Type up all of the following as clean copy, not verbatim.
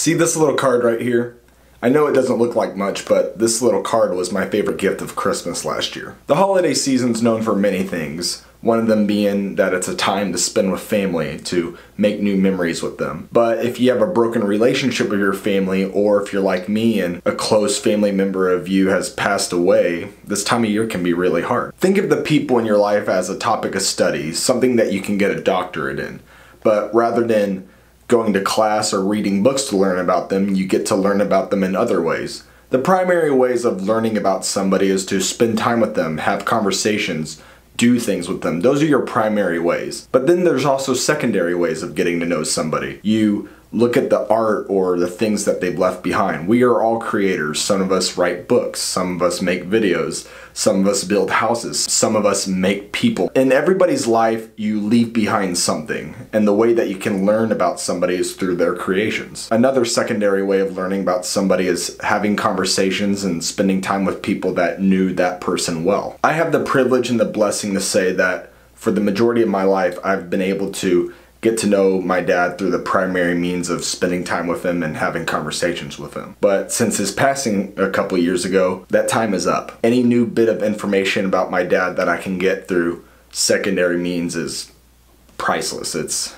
See this little card right here? I know it doesn't look like much, but this little card was my favorite gift of Christmas last year. The holiday season's known for many things, one of them being that it's a time to spend with family, to make new memories with them. But if you have a broken relationship with your family, or if you're like me and a close family member of you has passed away, this time of year can be really hard. Think of the people in your life as a topic of study, something that you can get a doctorate in. But rather than going to class or reading books to learn about them, you get to learn about them in other ways. The primary ways of learning about somebody is to spend time with them, have conversations, do things with them. Those are your primary ways. But then there's also secondary ways of getting to know somebody. You look at the art or the things that they've left behind. We are all creators. Some of us write books, some of us make videos, some of us build houses, some of us make people. In everybody's life, you leave behind something, and the way that you can learn about somebody is through their creations. Another secondary way of learning about somebody is having conversations and spending time with people that knew that person well. I have the privilege and the blessing to say that for the majority of my life, I've been able to get to know my dad through the primary means of spending time with him and having conversations with him. But since his passing a couple years ago, that time is up. Any new bit of information about my dad that I can get through secondary means is priceless.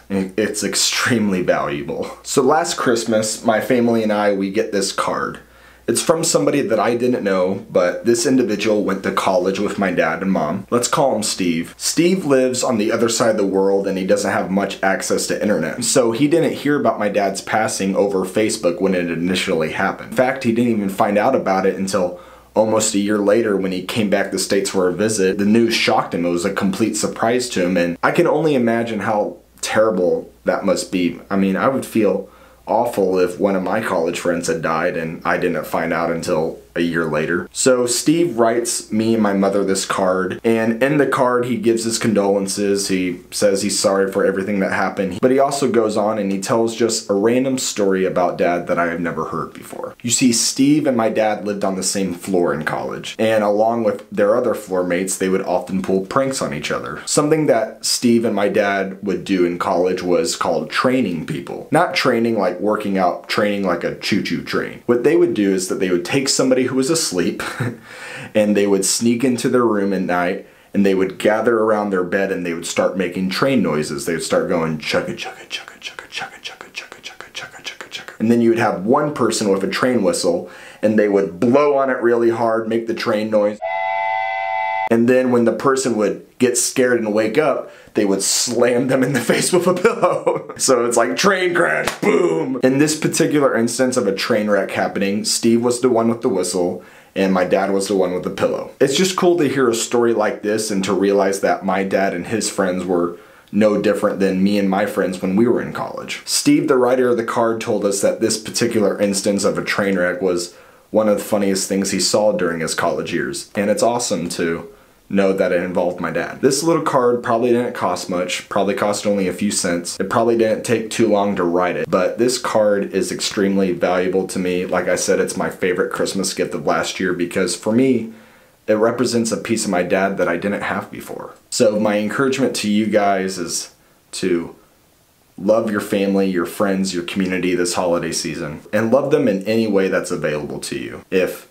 It's extremely valuable. So last Christmas, my family and I, we get this card. It's from somebody that I didn't know, but this individual went to college with my dad and mom. Let's call him Steve. Steve lives on the other side of the world and he doesn't have much access to internet. So he didn't hear about my dad's passing over Facebook when it initially happened. In fact, he didn't even find out about it until almost a year later when he came back to the States for a visit. The news shocked him. It was a complete surprise to him, and I can only imagine how terrible that must be. I mean, I would feel awful if one of my college friends had died and I didn't find out until a year later. So Steve writes me and my mother this card, and in the card he gives his condolences. He says he's sorry for everything that happened, but he also goes on and he tells just a random story about Dad that I have never heard before. You see, Steve and my dad lived on the same floor in college, and along with their other floor mates, they would often pull pranks on each other. Something that Steve and my dad would do in college was called training people. Not training like working out, training like a choo-choo train. What they would do is that they would take somebody who was asleep and they would sneak into their room at night and they would gather around their bed and they would start making train noises. They would start going chugga chugga chugga chugga chugga chugga chugga chugga chugga chugga chugga. And then you would have one person with a train whistle and they would blow on it really hard, make the train noise. And then when the person would get scared and wake up, they would slam them in the face with a pillow. So it's like train crash, boom. In this particular instance of a train wreck happening, Steve was the one with the whistle and my dad was the one with the pillow. It's just cool to hear a story like this and to realize that my dad and his friends were no different than me and my friends when we were in college. Steve, the writer of the card, told us that this particular instance of a train wreck was one of the funniest things he saw during his college years. And it's awesome to know that it involved my dad. This little card probably didn't cost much, probably cost only a few cents. It probably didn't take too long to write it, but this card is extremely valuable to me. Like I said, it's my favorite Christmas gift of last year because for me, it represents a piece of my dad that I didn't have before. So my encouragement to you guys is to love your family, your friends, your community this holiday season, and love them in any way that's available to you. If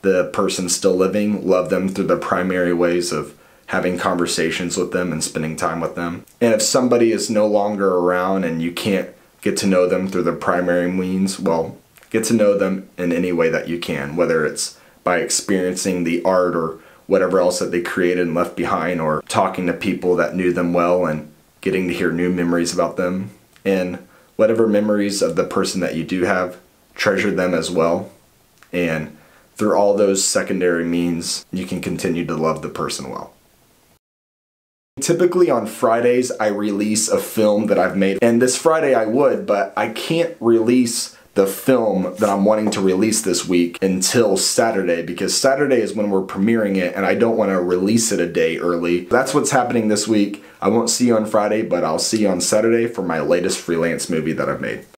the person's still living, love them through the primary ways of having conversations with them and spending time with them. And if somebody is no longer around and you can't get to know them through the primary means, well, get to know them in any way that you can, whether it's by experiencing the art or whatever else that they created and left behind, or talking to people that knew them well and getting to hear new memories about them. And whatever memories of the person that you do have, treasure them as well. And through all those secondary means, you can continue to love the person well. Typically on Fridays, I release a film that I've made. And this Friday I would, but I can't release the film that I'm wanting to release this week until Saturday, because Saturday is when we're premiering it and I don't want to release it a day early. That's what's happening this week. I won't see you on Friday, but I'll see you on Saturday for my latest freelance movie that I've made.